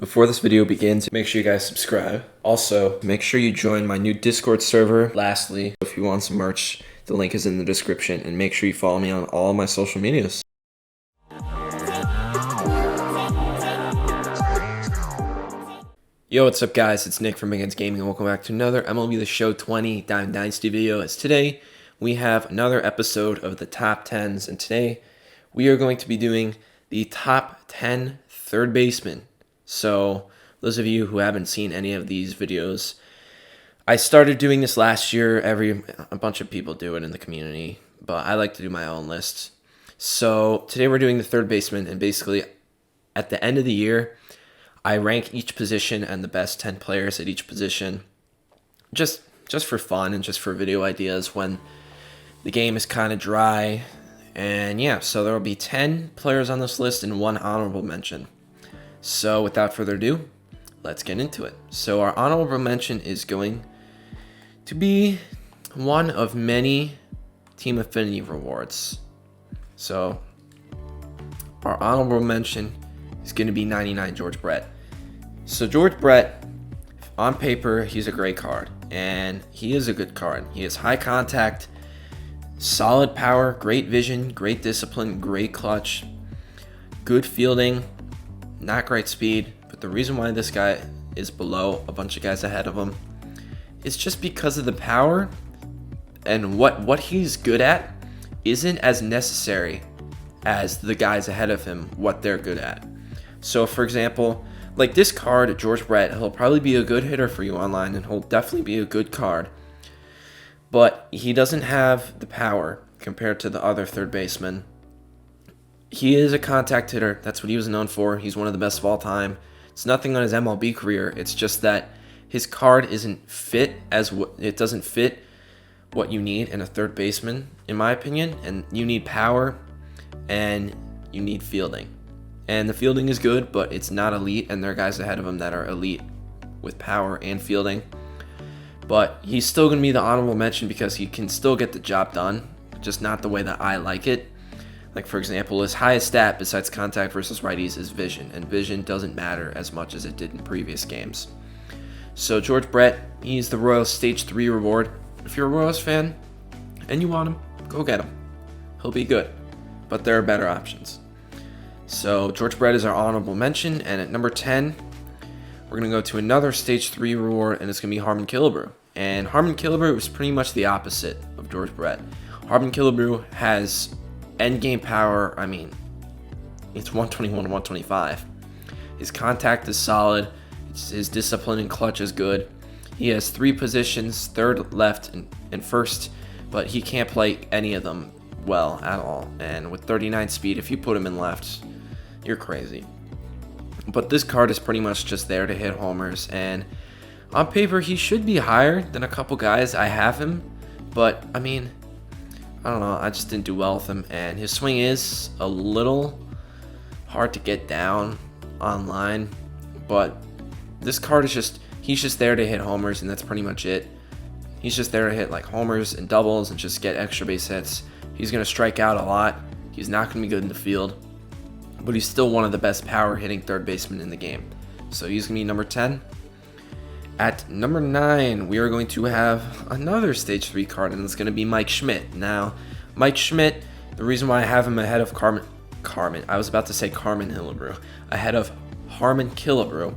Before this video begins, make sure you guys subscribe. Also, make sure you join my new Discord server. Lastly, if you want some merch, the link is in the description, and make sure you follow me on all my social medias. Yo, what's up guys? It's Nick from Miguel Gaming, and welcome back to another MLB The Show 20 Dynasty video. As today, we have another episode of the top 10s, and today we are going to be doing the top 10 third basemen. So, those of you who haven't seen any of these videos, I started doing this last year. A bunch of people do it in the community, but I like to do my own list. So, today we're doing the third baseman, and basically, at the end of the year, I rank each position and the best 10 players at each position, just for fun and just for video ideas when the game is kind of dry. And yeah, so there will be 10 players on this list and one honorable mention. So without further ado, let's get into it. So our honorable mention is going to be one of many team affinity rewards. So our honorable mention is going to be 99 George Brett. So George Brett, on paper, he's a great card, and he is a good card. He has high contact, solid power, great vision, great discipline, great clutch, good fielding, not great speed. But the reason why this guy is below a bunch of guys ahead of him is just because of the power, and what he's good at isn't as necessary as the guys ahead of him, what they're good at. So for example, like this card, George Brett, he'll probably be a good hitter for you online, and he'll definitely be a good card. But he doesn't have the power compared to the other third basemen. He is a contact hitter. That's what he was known for. He's one of the best of all time. It's nothing on his MLB career. It's just that his card isn't fit it doesn't fit what you need in a third baseman, in my opinion. And you need power and you need fielding. And the fielding is good, but it's not elite, and there are guys ahead of him that are elite with power and fielding. But he's still going to be the honorable mention because he can still get the job done, just not the way that I like it. Like, for example, his highest stat besides contact versus righties is vision, and vision doesn't matter as much as it did in previous games. So George Brett, he's the Royals Stage 3 reward. If you're a Royals fan and you want him, go get him. He'll be good, but there are better options. So George Brett is our honorable mention, and at number 10, we're going to go to another Stage 3 reward, and it's going to be Harman Killebrew. And Harman Killebrew is pretty much the opposite of George Brett. Harman Killebrew has endgame power. I mean, it's 121 to 125. His contact is solid. His discipline and clutch is good. He has 3 positions, third, left, and first, but he can't play any of them well at all. And with 39 speed, if you put him in left, you're crazy. But this card is pretty much just there to hit homers, and on paper he should be higher than a couple guys. I have him, but I mean, I don't know, I just didn't do well with him, and his swing is a little hard to get down online. But this card is he's just there to hit homers, and that's pretty much it. He's just there to hit like homers and doubles and just get extra base hits. He's going to strike out a lot. He's not going to be good in the field, but he's still one of the best power hitting third basemen in the game. So he's going to be number 10. At number 9, we are going to have another Stage 3 card, and it's going to be Mike Schmidt. Now, Mike Schmidt, the reason why I have him ahead of Harman Killebrew, ahead of Harman Killebrew,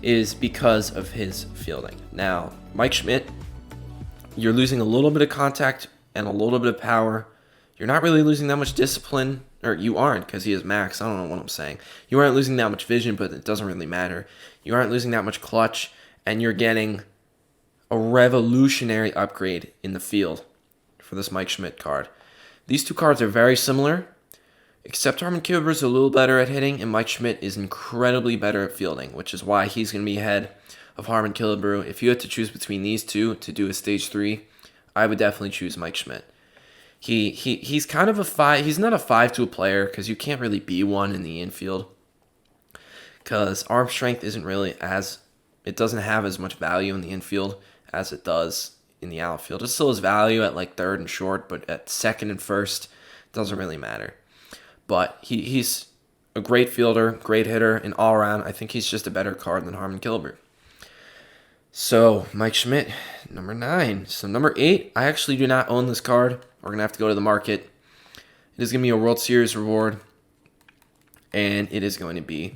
is because of his fielding. Now, Mike Schmidt, you're losing a little bit of contact and a little bit of power. You're not really losing that much discipline, or you aren't, because he is max. I don't know what I'm saying. You aren't losing that much vision, but it doesn't really matter. You aren't losing that much clutch, and you're getting a revolutionary upgrade in the field for this Mike Schmidt card. These two cards are very similar, except Harman Killebrew is a little better at hitting, and Mike Schmidt is incredibly better at fielding, which is why he's going to be ahead of Harman Killebrew. If you had to choose between these two to do a Stage 3, I would definitely choose Mike Schmidt. He's kind of a 5. He's not a 5-tool player because you can't really be one in the infield, because arm strength isn't really it doesn't have as much value in the infield as it does in the outfield. It still has value at like third and short, but at second and first, it doesn't really matter. But he's a great fielder, great hitter, and all around, I think he's just a better card than Harman Killebrew. So, Mike Schmidt, number 9. So, number 8, I actually do not own this card. We're going to have to go to the market. It is going to be a World Series reward, and it is going to be,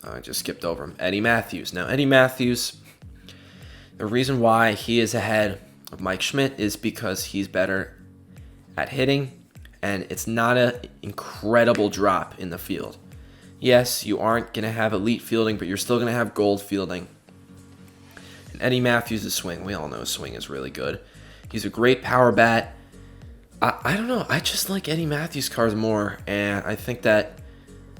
I just skipped over him, Eddie Matthews. Now, Eddie Matthews, the reason why he is ahead of Mike Schmidt is because he's better at hitting, and it's not an incredible drop in the field. Yes, you aren't going to have elite fielding, but you're still going to have gold fielding. And Eddie Matthews' swing, we all know his swing is really good. He's a great power bat. I don't know, I just like Eddie Matthews' cards more, and I think that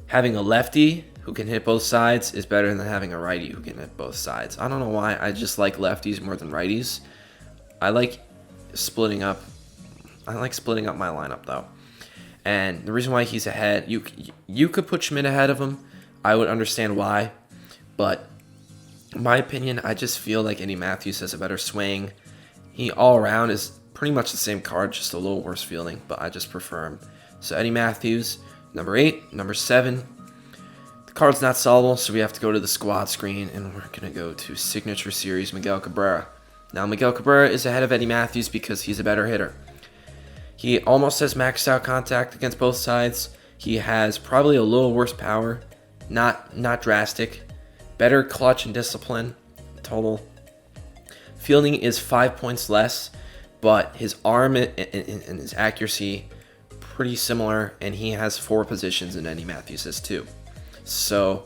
having a lefty who can hit both sides is better than having a righty who can hit both sides. I don't know why, I just like lefties more than righties. I like splitting up my lineup though. And the reason why he's ahead, you could put Schmidt ahead of him. I would understand why, but in my opinion, I just feel like Eddie Matthews has a better swing. He all around is pretty much the same card, just a little worse fielding, but I just prefer him. So Eddie Matthews, number 8, number 7. The card's not sellable, so we have to go to the squad screen, and we're going to go to Signature Series Miguel Cabrera. Now, Miguel Cabrera is ahead of Eddie Matthews because he's a better hitter. He almost has maxed out contact against both sides. He has probably a little worse power, not drastic. Better clutch and discipline, total. Fielding is 5 points less, but his arm and his accuracy pretty similar, and he has 4 positions, and Eddie Matthews has 2. So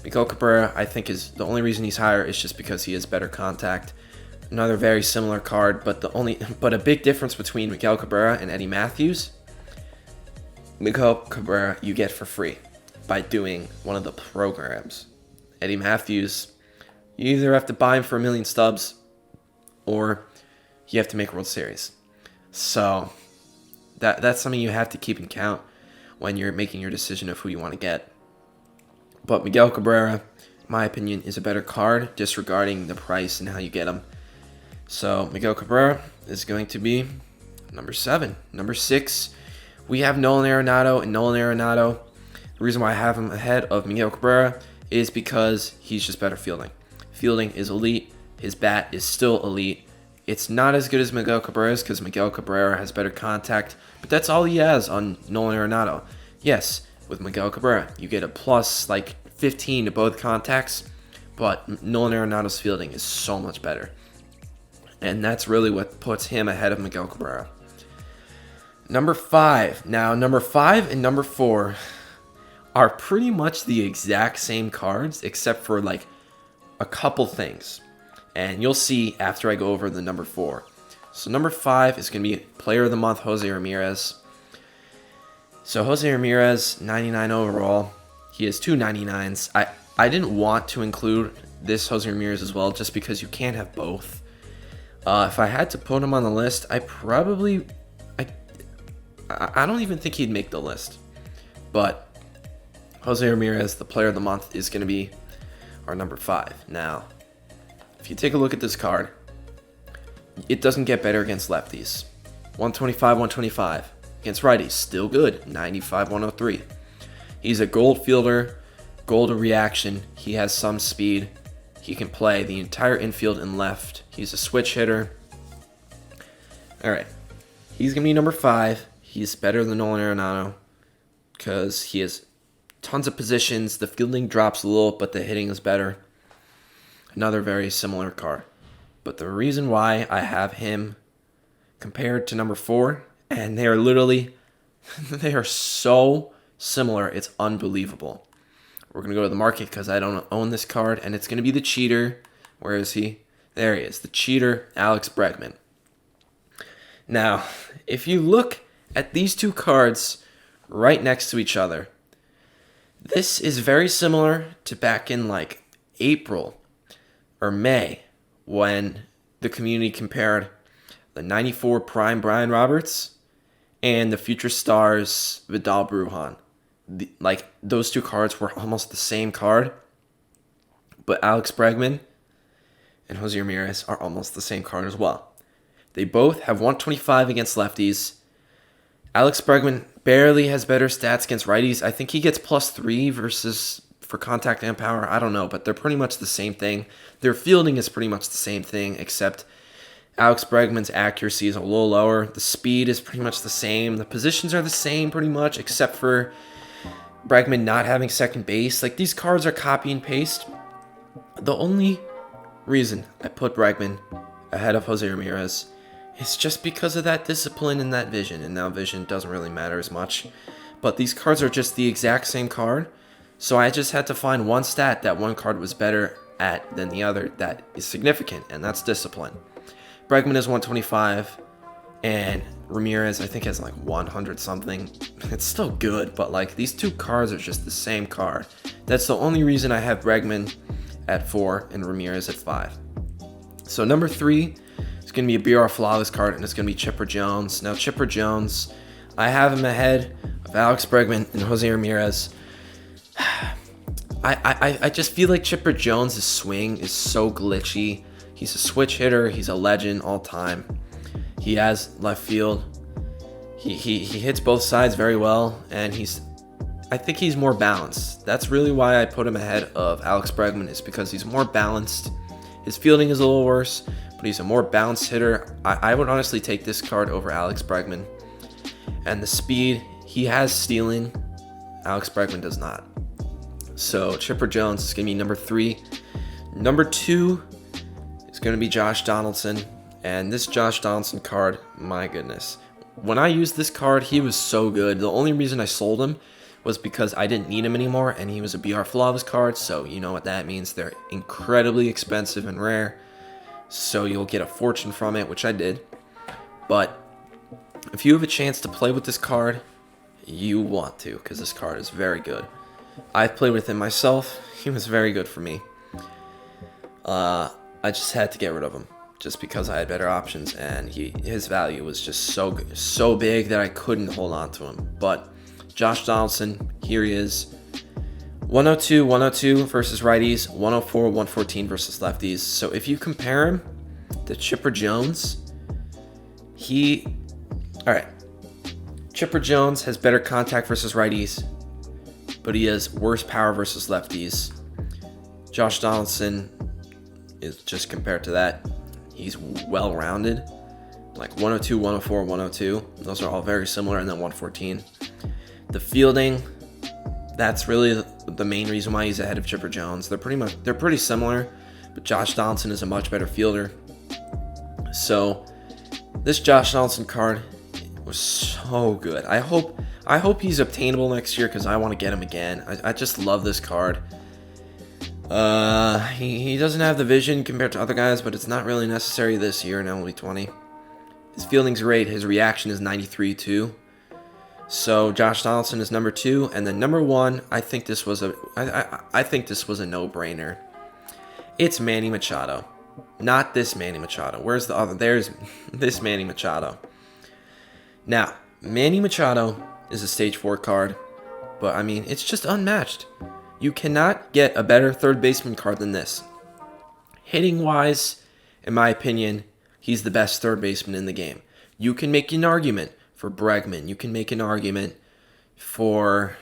Miguel Cabrera, I think, is the only reason he's higher is just because he has better contact. Another very similar card, but a big difference between Miguel Cabrera and Eddie Matthews. Miguel Cabrera you get for free by doing one of the programs. Eddie Matthews, you either have to buy him for 1 million stubs, or you have to make World Series. So that's something you have to keep in count when you're making your decision of who you want to get. But Miguel Cabrera, in my opinion, is a better card, disregarding the price and how you get him. So Miguel Cabrera is going to be number 7. Number 6, we have Nolan Arenado, and Nolan Arenado, the reason why I have him ahead of Miguel Cabrera is because he's just better fielding. Fielding is elite. His bat is still elite. It's not as good as Miguel Cabrera's because Miguel Cabrera has better contact, but that's all he has on Nolan Arenado. Yes, with Miguel Cabrera, you get a plus like 15 to both contacts, but Nolan Arenado's fielding is so much better. And that's really what puts him ahead of Miguel Cabrera. Number 5. Now, number 5 and number 4 are pretty much the exact same cards, except for like a couple things. And you'll see after I go over the number 4. So number 5 is going to be Player of the Month, Jose Ramirez. So Jose Ramirez, 99 overall. He has 2 99s. I didn't want to include this Jose Ramirez as well, just because you can't have both. If I had to put him on the list, I don't even think he'd make the list. But Jose Ramirez, the Player of the Month, is going to be our number 5. Now, if you take a look at this card, it doesn't get better against lefties. 125, 125. Against righties, still good. 95, 103. He's a gold fielder, gold reaction. He has some speed. He can play the entire infield and left. He's a switch hitter. All right. He's going to be number 5. He's better than Nolan Arenado because he has tons of positions. The fielding drops a little, but the hitting is better. Another very similar card. But the reason why I have him compared to number 4, and they are literally, they are so similar, it's unbelievable. We're going to go to the market because I don't own this card, and it's going to be the cheater. Where is he? There he is, the cheater, Alex Bregman. Now, if you look at these two cards right next to each other, this is very similar to back in like April or May when the community compared the 94 prime Brian Roberts and the future stars Vidal Brujan. Like those two cards were almost the same card, but Alex Bregman and Jose Ramirez are almost the same card as well. They both have 125 against lefties. Alex Bregman barely has better stats against righties. I think he gets +3 versus for contact and power. I don't know, but they're pretty much the same thing. Their fielding is pretty much the same thing, except Alex Bregman's accuracy is a little lower. The speed is pretty much the same. The positions are the same pretty much, except for Bregman not having second base. Like, these cards are copy and paste. The only reason I put Bregman ahead of Jose Ramirez is just because of that discipline and that vision. And now vision doesn't really matter as much. But these cards are just the exact same card. So I just had to find one stat that one card was better at than the other that is significant, and that's discipline. Bregman is 125, and Ramirez, I think, has like 100 something. It's still good, but like these two cards are just the same card. That's the only reason I have Bregman at 4 and Ramirez at 5. So number 3 is going to be a BR flawless card, and it's going to be Chipper Jones. Now, Chipper Jones, I have him ahead of Alex Bregman and Jose Ramirez. I just feel like Chipper Jones' swing is so glitchy. He's a switch hitter. He's a legend all time. He has left field. He hits both sides very well, and I think he's more balanced. That's really why I put him ahead of Alex Bregman, is because he's more balanced. His fielding is a little worse, but he's a more balanced hitter. I would honestly take this card over Alex Bregman. And the speed, he has stealing. Alex Bregman does not. So Chipper Jones is going to be number 3. Number 2 is going to be Josh Donaldson. And this Josh Donaldson card, my goodness. When I used this card, he was so good. The only reason I sold him was because I didn't need him anymore, and he was a BR flawless card, so you know what that means. They're incredibly expensive and rare, so you'll get a fortune from it, which I did. But if you have a chance to play with this card, you want to, because this card is very good. I've played with him myself. He was very good for me. I just had to get rid of him just because I had better options, and his value was just so big that I couldn't hold on to him. But Josh Donaldson, here he is. 102 versus righties, 104, 114 versus lefties. So if you compare him to Chipper Jones, Chipper Jones has better contact versus righties, but he has worse power versus lefties. Josh Donaldson is just compared to that. He's well-rounded, like 102, 104, 102. Those are all very similar, and then 114. The fielding, that's really the main reason why he's ahead of Chipper Jones. They're pretty similar, but Josh Donaldson is a much better fielder. So this Josh Donaldson card was so good. I hope he's obtainable next year, because I want to get him again. I just love this card. He doesn't have the vision compared to other guys, but it's not really necessary this year in MLB 20. His fielding's great. His reaction is 93 too. So Josh Donaldson is number 2, and then number 1. I think this was a no-brainer. It's Manny Machado, not this Manny Machado. Where's the other? There's this Manny Machado. Now, Manny Machado is a stage 4 card, but I mean, it's just unmatched. You cannot get a better third baseman card than this. Hitting wise, in my opinion, he's the best third baseman in the game. You can make an argument for Bregman. You can make an argument for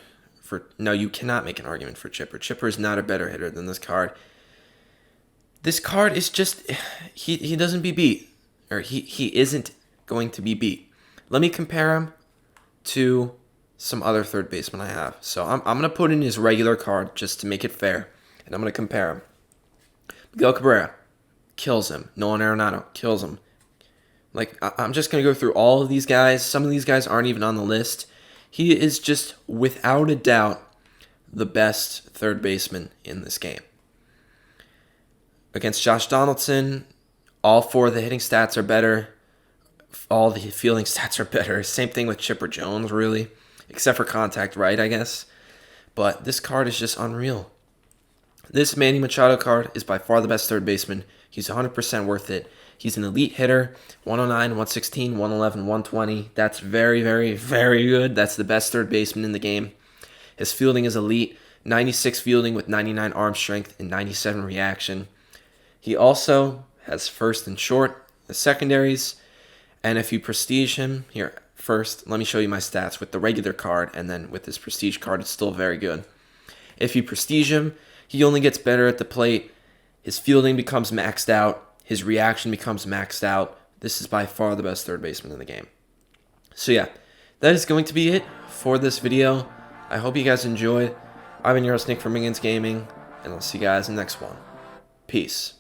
no, you cannot make an argument for Chipper. Chipper is not a better hitter than this card. This card is just, he doesn't be beat, or he isn't going to be beat. Let me compare him to some other third baseman I have. So I'm going to put in his regular card just to make it fair, and I'm going to compare him. Miguel Cabrera kills him. Nolan Arenado kills him. Like, I'm just going to go through all of these guys. Some of these guys aren't even on the list. He is just, without a doubt, the best third baseman in this game. Against Josh Donaldson, all 4 of the hitting stats are better. All the fielding stats are better. Same thing with Chipper Jones, really. Except for contact right, I guess. But this card is just unreal. This Manny Machado card is by far the best third baseman. He's 100% worth it. He's an elite hitter. 109, 116, 111, 120. That's very, very, very good. That's the best third baseman in the game. His fielding is elite. 96 fielding with 99 arm strength and 97 reaction. He also has first and short, the secondaries. And if you prestige him, here, First, let me show you my stats with the regular card, and then with this prestige card, it's still very good. If you prestige him, he only gets better at the plate. His fielding becomes maxed out. His reaction becomes maxed out. This is by far the best third baseman in the game. So yeah, that is going to be it for this video. I hope you guys enjoyed. I've been your host, Nick from Gaming, and I'll see you guys in the next one. Peace.